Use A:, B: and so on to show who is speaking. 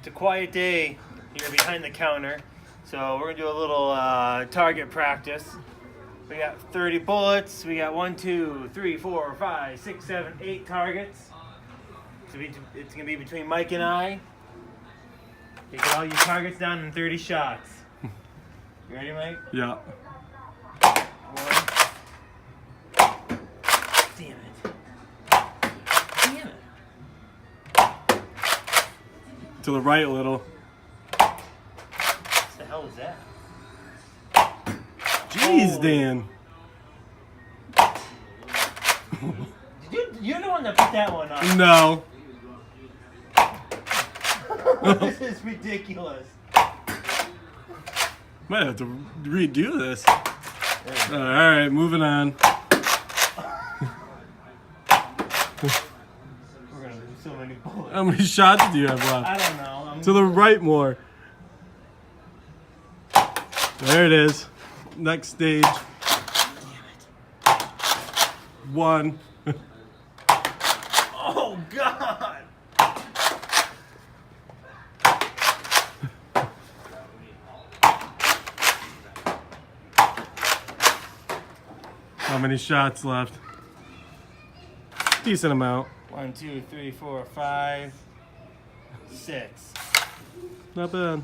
A: It's a quiet day here behind the counter, so we're gonna do a little target practice. We got 30 bullets. We got 1, 2, 3, 4, 5, 6, 7, 8 targets. It's gonna be between Mike and I. You get all your targets down in 30 shots. You ready, Mike?
B: Yeah.
A: 1. Damn it. Damn it.
B: To the right a little.
A: What the hell is that?
B: Jeez,
A: Oh.
B: Dan.
A: You're the one that put that one on.
B: No.
A: This is ridiculous.
B: Might have to redo this. All right, moving on.
A: We're gonna lose so many bullets.
B: How many shots do you have left?
A: I don't know.
B: To the right more. There it is. Next stage. One.
A: Oh God!
B: How many shots left? Decent amount.
A: 1, 2, 3, 4, 5, 6.
B: Not bad.